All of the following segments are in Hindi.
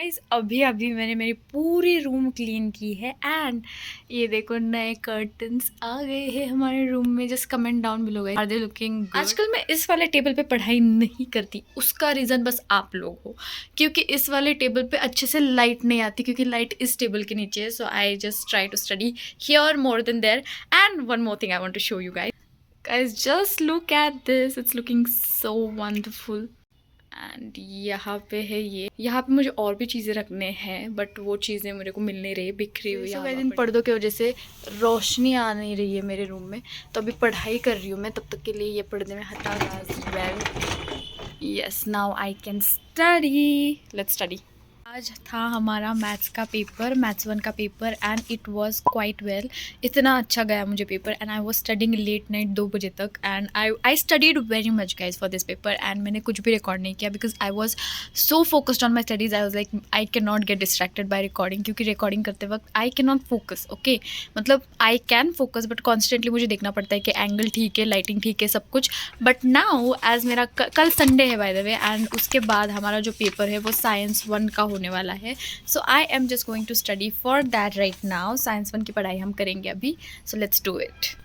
गाइस अभी अभी मैंने मेरी पूरी रूम क्लीन की है एंड ये देखो नए कर्टन्स आ गए हैं हमारे रूम में। Just comment down below guys, are they looking good? आजकल मैं इस वाले टेबल पे पढ़ाई नहीं करती, उसका रीज़न बस आप लोग हो, क्योंकि इस वाले टेबल पे अच्छे से लाइट नहीं आती, क्योंकि लाइट इस टेबल के नीचे है। So I just try to study here more than there. And one more thing I want to show you guys, just look at this, it's looking so wonderful. And यहाँ पे है ये, यहाँ पे मुझे और भी चीज़ें रखने हैं बट वो चीज़ें मेरे को मिल नहीं रही, बिखरी हुई है। इन पर्दों की वजह से रोशनी आ नहीं रही है मेरे रूम में, तो अभी पढ़ाई कर रही हूँ मैं, तब तक के लिए ये पर्दे में हटा दूँ। Well yes, now I can study, let's study. आज था हमारा मैथ्स का पेपर, मैथ्स 1 का paper and it was quite well. इतना अच्छा गया मुझे paper and I was studying late night 2 बजे तक and I studied very much guys for this paper. And मैंने कुछ भी रिकॉर्ड नहीं किया because I was so focused on my studies. I was like I can not get distracted by recording, क्योंकि रिकॉर्डिंग करते वक्त I can not focus. Okay, मतलब I can focus but constantly मुझे देखना पड़ता है कि एंगल ठीक है, लाइटिंग ठीक है, सब कुछ। बट नाउ एज मेरा कल संडे है बाय द वे, एंड उसके बाद हमारा जो पेपर है वो साइंस 1 का होने वाला है। So I am just going to study for that right now. Science 1 की पढ़ाई हम करेंगे अभी, सो लेट्स डू इट।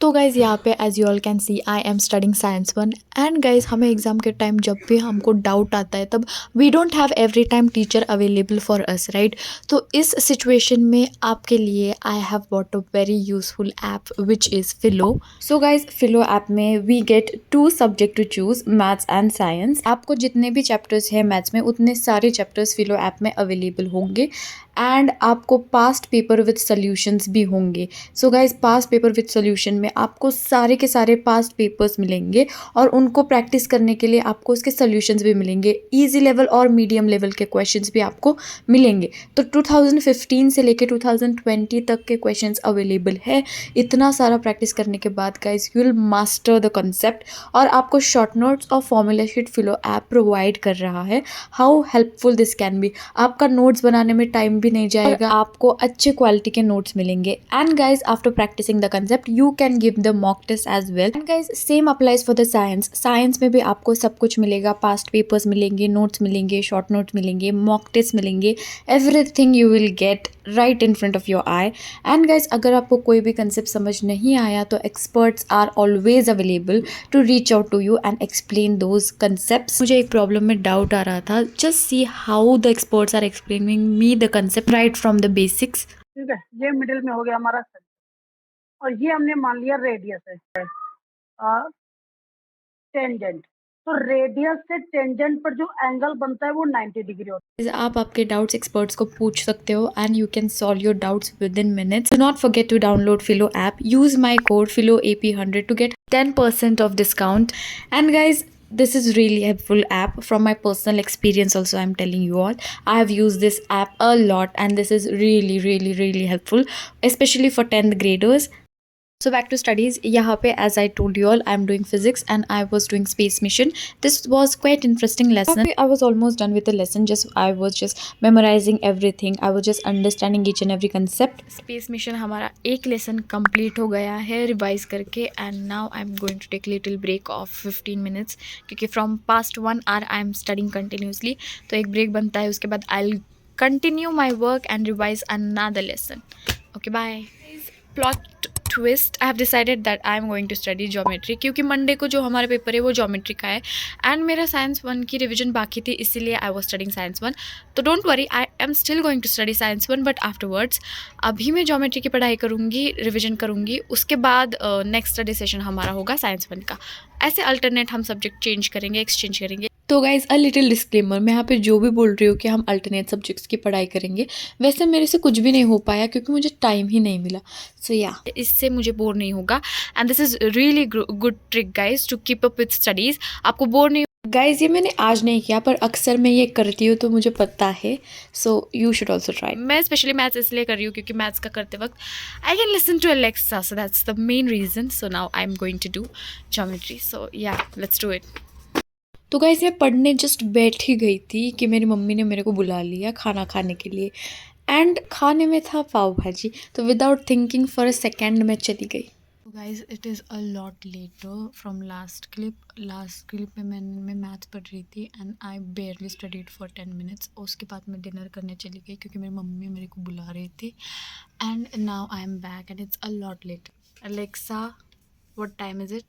तो गाइज़ यहाँ पे as you all can see I am studying science 1 and guys हमें एग्ज़ाम के टाइम जब भी हमको डाउट आता है तब we don't have every time teacher available for us, right? तो इस सिचुएशन में आपके लिए I have bought a very useful app which is Filo. So guys Filo app में we get 2 subject to choose, maths and science. आपको जितने भी चैप्टर्स हैं मैथ्स में उतने सारे चैप्टर्स फिलो ऐप में अवेलेबल होंगे एंड आपको पास्ट पेपर विद सॉल्यूशंस भी होंगे। So guys past paper with solution में आपको सारे के सारे पास्ट पेपर्स मिलेंगे और उनको प्रैक्टिस करने के लिए आपको उसके सॉल्यूशंस भी मिलेंगे। इजी लेवल और मीडियम लेवल के क्वेश्चंस भी आपको मिलेंगे। तो 2015 से लेके 2020 तक के क्वेश्चंस अवेलेबल है। इतना सारा प्रैक्टिस करने के बाद guys you will master the concept और आपको शॉर्ट नोट्स और फॉर्मूला शीट फिलो ऐप प्रोवाइड कर रहा है। How helpful this can be, आपका नोट्स बनाने में टाइम भी नहीं जाएगा, आपको अच्छे क्वालिटी के नोट्स मिलेंगे। And guys after practicing the concept you can give the mock test as well. And guys same applies for the science. Science में भी आपको सब कुछ मिलेगा, पास्ट पेपर्स मिलेंगे, नोट्स मिलेंगे, शॉर्ट नोट्स मिलेंगे, मॉक टेस्ट मिलेंगे, everything you will get right in front of your eye. And guys अगर आपको कोई भी कंसेप्ट समझ नहीं आया तो experts are always available to reach out to you and explain those concepts. मुझे एक प्रॉब्लम में डाउट आ रहा था, just see how the experts are explaining me the concept right from the basics. ठीक है, ये मिडिल में हो गया हमारा और ये हमने मान लिया रेडियस है टेंजेंट। तो रेडियस से टेंजेंट पर जो एंगल बनता है वो 90 डिग्री होता है। आप आपके डाउट्स एक्सपर्ट्स को पूछ सकते हो and you can solve your doubts within minutes. Do not forget to download Filo app, use my code FILOAP100 to get 10% of discount. And guys, this is really helpful app. From my personal experience also I'm telling you all, I have used this app a lot and this is really helpful, especially for 10th graders. So back to studies. यहाँ पे as I told you all, I'm doing physics and I was doing space mission. This was quite interesting lesson. I was almost done with the lesson. I was just memorizing everything. I was just understanding each and every concept. Space mission हमारा एक lesson complete हो गया है revise करके and now I'm going to take little break of 15 minutes क्योंकि from past 1 hour I'm studying continuously. तो एक break बनता है, उसके बाद I'll continue my work and revise another lesson. Okay, bye. Plot twist, I have decided that I am going to study geometry, क्योंकि मंडे को जो हमारा पेपर है वो ज्योमेट्री का है एंड मेरा साइंस 1 की रिवीजन बाकी थी, इसीलिए आई वाज स्टडिंग साइंस 1। तो don't worry, I am still going to study science 1 but afterwards. अभी मैं ज्योमेट्री की पढ़ाई करूँगी, रिविजन करूँगी, उसके बाद नेक्स्ट स्टडी सेशन हमारा होगा साइंस 1 का। ऐसे अल्टरनेट हम सब्जेक्ट चेंज करेंगे, एक्सचेंज करेंगे। तो गाइज अ लिटिल डिस्क्लेमर, मैं यहाँ पे जो भी बोल रही हूँ कि हम अल्टरनेट सब्जेक्ट्स की पढ़ाई करेंगे, वैसे मेरे से कुछ भी नहीं हो पाया क्योंकि मुझे टाइम ही नहीं मिला। सो या इससे मुझे बोर नहीं होगा and this is really good trick guys to keep up with studies. आपको बोर नहीं गाइज, ये मैंने आज नहीं किया पर अक्सर मैं ये करती हूँ तो मुझे पता है। So you should also try. मैं स्पेशली मैथ्स इसलिए कर रही हूँ क्योंकि मैथ्स का करते वक्त I can listen to Alexa, so that's the main reason. So now I am going to do geometry, so yeah let's do it. तो गाइस मैं पढ़ने जस्ट बैठ ही गई थी कि मेरी मम्मी ने मेरे को बुला लिया खाना खाने के लिए एंड खाने में था पाव भाजी। तो without thinking for a second मैं चली गई। Guys it is a lot later from last clip में मैं मैथ्स पढ़ रही थी and I barely studied for 10 minutes. उसके बाद मैं डिनर करने चली गई क्योंकि मेरी मम्मी मेरे को बुला रही थी and now I am back and it's a lot later. Alexa, what time is it?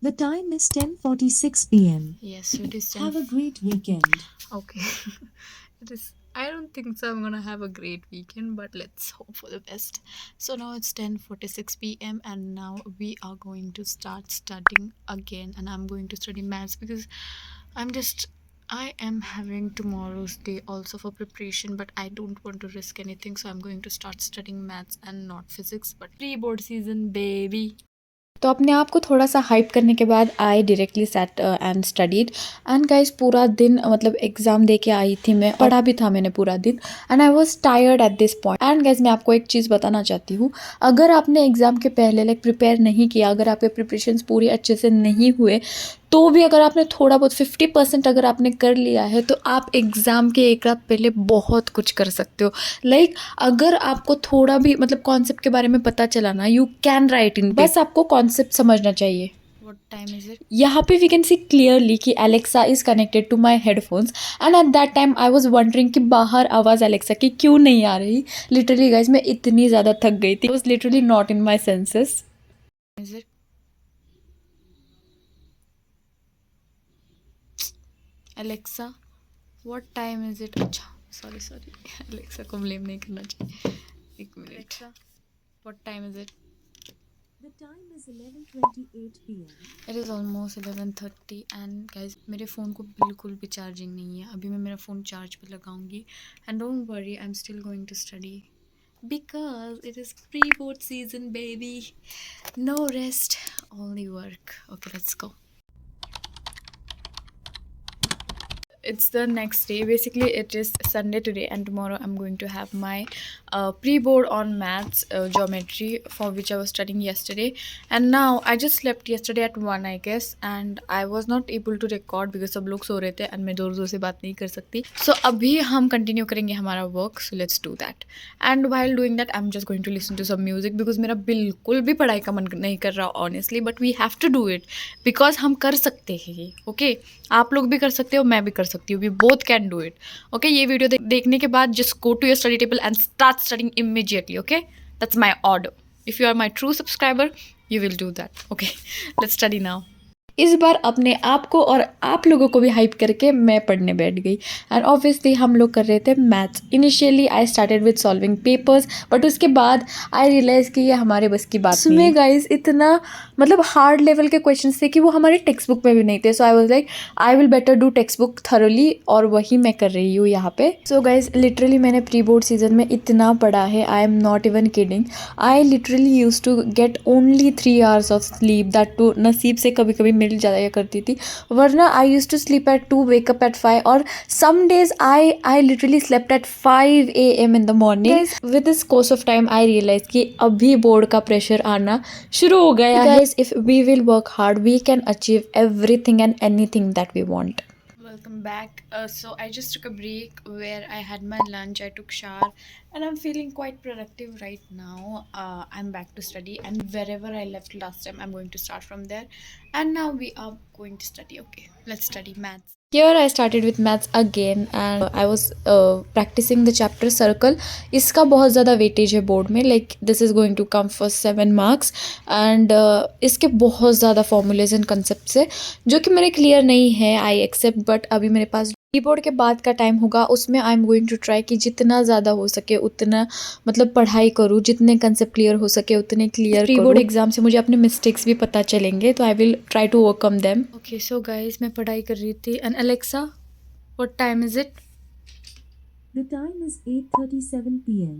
The time is 10:46 p.m. Yes, it is 10. Have a great weekend. Okay. It is. I don't think so I'm gonna have a great weekend, but let's hope for the best. So now it's 10:46 p.m. and now we are going to start studying again, and I'm going to study maths because I am having tomorrow's day also for preparation, but I don't want to risk anything, so I'm going to start studying maths and not physics. But pre-board season, baby. तो अपने आप को थोड़ा सा हाइप करने के बाद I directly set and studied and guys पूरा दिन मतलब एग्ज़ाम दे के आई थी मैं, पढ़ा भी था मैंने पूरा दिन and I was tired at this point. And guys मैं आपको एक चीज़ बताना चाहती हूँ, अगर आपने एग्ज़ाम के पहले प्रिपेयर नहीं किया, अगर आपके प्रिपरेशंस पूरी अच्छे से नहीं हुए, तो भी अगर आपने थोड़ा बहुत 50% अगर आपने कर लिया है तो आप एग्ज़ाम के एक रात पहले बहुत कुछ कर सकते हो। अगर आपको थोड़ा भी मतलब कॉन्सेप्ट के बारे में पता चला ना, यू कैन राइट इन, बस आपको कॉन्सेप्ट समझना चाहिए। What time is it? यहाँ पे वी कैन सी क्लियरली कि Alexa is connected to my headphones and at that time I was wondering कि बाहर आवाज़ एलेक्सा की क्यों नहीं आ रही। लिटरली गाइज मैं इतनी ज़्यादा थक गई थी, I was literally not in my senses. Alexa, what time is it? अच्छा सॉरी एलेक्सा को ब्लेम नहीं करना चाहिए। एक minute. Alexa, what time is it? The time is 11:28 p.m. It is almost 11:30 and guys मेरे फ़ोन को बिल्कुल भी चार्जिंग नहीं है। अभी मैं मेरा फ़ोन चार्ज पे लगाऊंगी and don't worry, I am still going to study because it is pre board season baby. No rest, only work. Okay let's go. It's the next day. Basically it is Sunday today and tomorrow I'm going to have my pre-board on maths, geometry, for which I was studying yesterday. And now I just slept yesterday at 1 I guess and I was not able to record because सब लोग सो रहे थे and मैं जोर जोर से बात नहीं कर सकती। So अभी हम continue करेंगे हमारा work, so let's do that. And while doing that I'm just going to listen to some music because मेरा बिल्कुल भी पढ़ाई का मन नहीं कर रहा honestly, but we have to do it because हम कर सकते हैं ये। ओके आप लोग भी कर सकते हो, मैं भी कर सकती हूँ, we both can do it. Okay ये वीडियो देखने के बाद just go to your study table and start studying immediately. Okay that's my order. If you are my true subscriber you will do that. Okay let's study now. इस बार अपने आप को और आप लोगों को भी हाइप करके मैं पढ़ने बैठ गई एंड ऑब्वियसली हम लोग कर रहे थे maths. Initially I started with solving papers but उसके बाद आई रियलाइज़ कि ये हमारे बस की बात नहीं है। गाइस इतना मतलब हार्ड लेवल के क्वेश्चंस थे कि वो हमारे टेक्स्ट बुक में भी नहीं थे। So I was like I will better do textbook thoroughly और वही मैं कर रही हूँ यहाँ पे। सो गाइस लिटरली मैंने प्री बोर्ड सीजन में इतना पढ़ा है, I am not even kidding. I literally use to get only 3 hours of sleep, that too नसीब से कभी कभी मिल जाया करती थी, वरना I use to sleep at 2 wake up at 5 और some days I literally slept at 5 AM in the morning. With this course of time I realize कि अभी बोर्ड का प्रेशर आना शुरू हो गया है। If we will work hard we can achieve everything and anything that we want. Welcome back. So I just took a break where I had my lunch, I took shower and I'm feeling quite productive right now. I'm back to study and wherever I left last time I'm going to start from there and now we are going to study. Okay, let's study maths. Here I started with maths again and I was practicing the chapter circle. इसका बहुत ज़्यादा वेटेज है बोर्ड में, like this is going to come for 7 marks and इसके बहुत ज़्यादा फॉर्मूलेज एंड कंसेप्ट है जो कि मेरे क्लियर नहीं है, आई एक्सेप्ट। बट अभी मेरे पास कीबोर्ड के बाद का टाइम होगा, उसमें I am going to try कि जितना ज़्यादा हो सके उतना मतलब पढ़ाई करूँ, जितने कंसेप्ट क्लियर हो सके उतने क्लियर करूँ। कीबोर्ड एग्जाम से मुझे अपने मिस्टेक्स भी पता चलेंगे तो I will try to overcome them. Okay so guys मैं पढ़ाई कर रही थी and Alexa what time is it? The time is 8:37 p.m.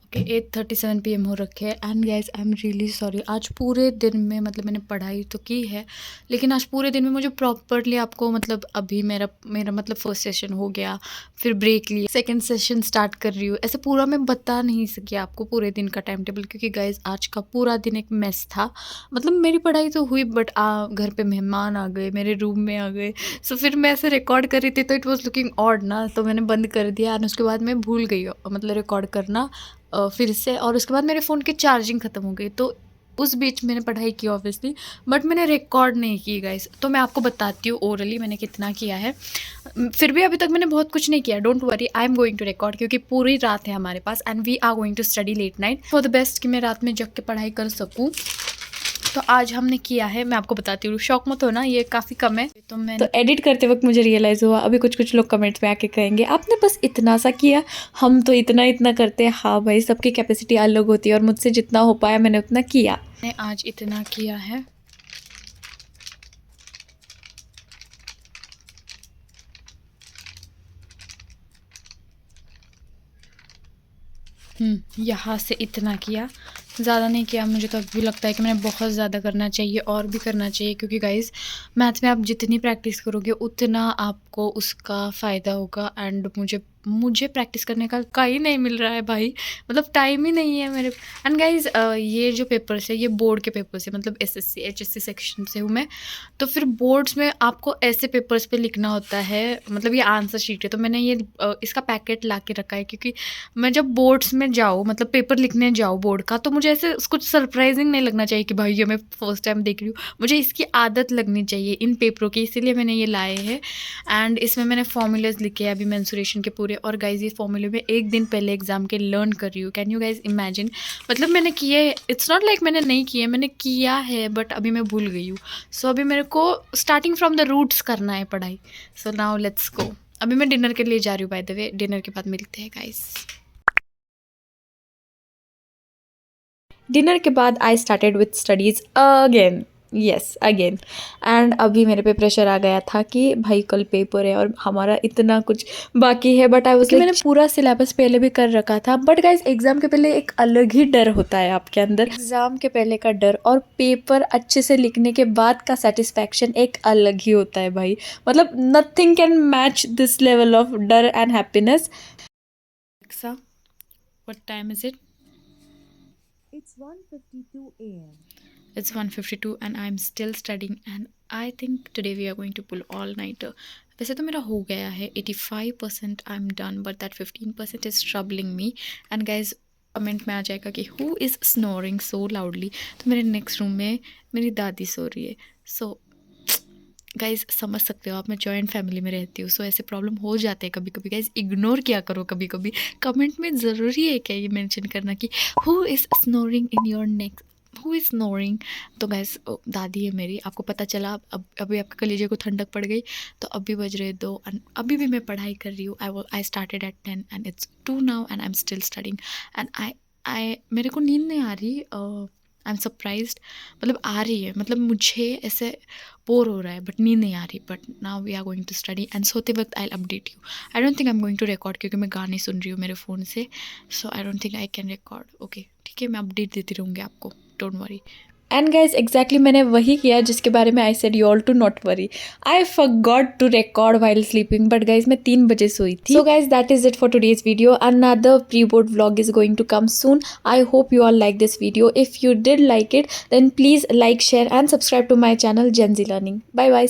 Okay 8:37 PM हो रखे हैं and guys I am really sorry. आज पूरे दिन में मतलब मैंने पढ़ाई तो की है लेकिन आज पूरे दिन में मुझे प्रॉपरली आपको मतलब अभी मेरा मतलब फर्स्ट सेशन हो गया, फिर ब्रेक लिया, सेकंड सेशन स्टार्ट कर रही हूँ, ऐसे पूरा मैं बता नहीं सकी आपको पूरे दिन का टाइम टेबल क्योंकि गाइज आज का पूरा दिन एक मेस था। मतलब मेरी पढ़ाई तो हुई बट घर पे मेहमान आ गए, मेरे रूम में आ गए, सो फिर मैं ऐसे रिकॉर्ड कर रही थी तो इट वॉज लुकिंग ऑड ना, तो मैंने बंद कर दिया एंड उसके बाद मैं भूल गई मतलब रिकॉर्ड करना फिर से, और उसके बाद मेरे फ़ोन की चार्जिंग ख़त्म हो गई तो उस बीच मैंने पढ़ाई की ऑब्वियसली, बट मैंने रिकॉर्ड नहीं की गाइस। तो मैं आपको बताती हूँ ओरली मैंने कितना किया है। फिर भी अभी तक मैंने बहुत कुछ नहीं किया। Don't worry, I am going to record, क्योंकि पूरी रात है हमारे पास and we are going to study late night for the best, कि मैं रात में जग के पढ़ाई कर सकूँ। तो आज हमने किया है, मैं आपको बताती हूँ, शौक मत हो ना, ये काफ़ी कम है। तो मैं एडिट करते वक्त मुझे रियलाइज़ हुआ, अभी कुछ लोग कमेंट्स में आके कहेंगे आपने बस इतना सा किया, हम तो इतना करते हैं। हाँ भाई, सबकी कैपेसिटी अलग होती है और मुझसे जितना हो पाया मैंने उतना किया। मैंने आज इतना किया है। यहाँ से इतना किया, ज़्यादा नहीं किया। मुझे तो अभी लगता है कि मैंने बहुत ज़्यादा करना चाहिए और भी करना चाहिए, क्योंकि गाइज़ मैथ में आप जितनी प्रैक्टिस करोगे उतना आपको उसका फ़ायदा होगा। एंड मुझे प्रैक्टिस करने का ही नहीं मिल रहा है भाई, मतलब टाइम ही नहीं है मेरे। एंड गाइज़ ये जो पेपर्स है ये बोर्ड के पेपर्स है, मतलब SSC HSC सेक्शन से हूँ मैं। तो फिर बोर्ड्स में आपको ऐसे पेपर्स पे लिखना होता है, मतलब ये आंसर शीट है। तो मैंने ये इसका पैकेट ला के रखा है, क्योंकि मैं जब बोर्ड्स में जाऊँ, मतलब पेपर लिखने जाऊँ बोर्ड का, तो मुझे ऐसे कुछ सरप्राइजिंग नहीं लगना चाहिए कि भाई ये मैं फर्स्ट टाइम देख रही हूँ। मुझे इसकी आदत लगनी चाहिए इन पेपरों की, इसीलिए मैंने ये लाए हैं। एंड इसमें मैंने फॉर्मूलाज लिखे हैं अभी मेंसुरेशन के पूरे। और गाइज ये फॉर्मूले में एक दिन पहले एग्जाम के लर्न कर रही हूँ। कैन यू गाइज इमेजिन, मतलब मैंने किए, इट्स नॉट लाइक मैंने नहीं किए, मैंने किया है, बट अभी मैं भूल गई हूँ। सो अभी मेरे को स्टार्टिंग फ्रॉम द रूट्स करना है पढ़ाई। So now let's go. अभी मैं डिनर के लिए जा रही हूँ, बाय द वे डिनर के बाद मिलते हैं गाइज। डिनर के बाद I started with studies again, yes again. And अभी मेरे पे प्रेशर आ गया था कि भाई कल पेपर है और हमारा इतना कुछ बाकी है। बट आई वाज लाइक, मैंने पूरा सिलेबस पहले भी कर रखा था। बट गाइज एग्ज़ाम के पहले एक अलग ही डर होता है आपके अंदर, एग्ज़ाम के पहले का डर और पेपर अच्छे से लिखने के बाद का सेटिस्फैक्शन एक अलग ही होता है भाई। मतलब nothing can match this level of डर and happiness. What time is it? It's 1:52 a.m. It's 1:52 and I'm still studying and I think today we are going to pull all-nighter. वैसे तो मेरा हो गया है 85%, I'm done, but that 15% is troubling me. And guys, comment में आ जाएगा कि who is snoring so loudly. तो मेरे नेक्स्ट रूम में मेरी दादी सो रही है। सो गाइज समझ सकते हो आप, मैं जॉइंट फैमिली में रहती हूँ, सो ऐसे प्रॉब्लम हो जाते हैं कभी कभी। गाइज इग्नोर किया करो कभी कभी। कमेंट में ज़रूरी है क्या ये मेंशन करना कि who is snoring in your neck, who is snoring. तो गाइज दादी है मेरी, आपको पता चला। अब अभी आपके कलेजे को ठंडक पड़ गई। तो अभी बज रहे 2 एंड अभी भी मैं पढ़ाई कर रही हूँ। I started at 10 and it's 2 now and I am still studying. And I मेरे को नींद नहीं आ रही, आई एम सरप्राइज्ड। मतलब आ रही है, मतलब मुझे ऐसे बोर हो रहा है बट नींद नहीं आ रही। But now we are going to study and सोते वक्त I update you. I don't think I am going to record, क्योंकि मैं गाने सुन रही हूँ मेरे फ़ोन से। So I don't think I can record. Okay ठीक है, मैं अपडेट देती रहूँगी आपको, don't worry. And guys exactly मैंने वही किया जिसके बारे में I said you all to not worry. I forgot to record while sleeping, but guys मैं 3 बजे सोई थी। So guys that is it for today's video. Another pre board vlog is going to come soon. I hope you all like this video. If you did like it, then please like, share and subscribe to my channel Gen Z Learning. Bye bye.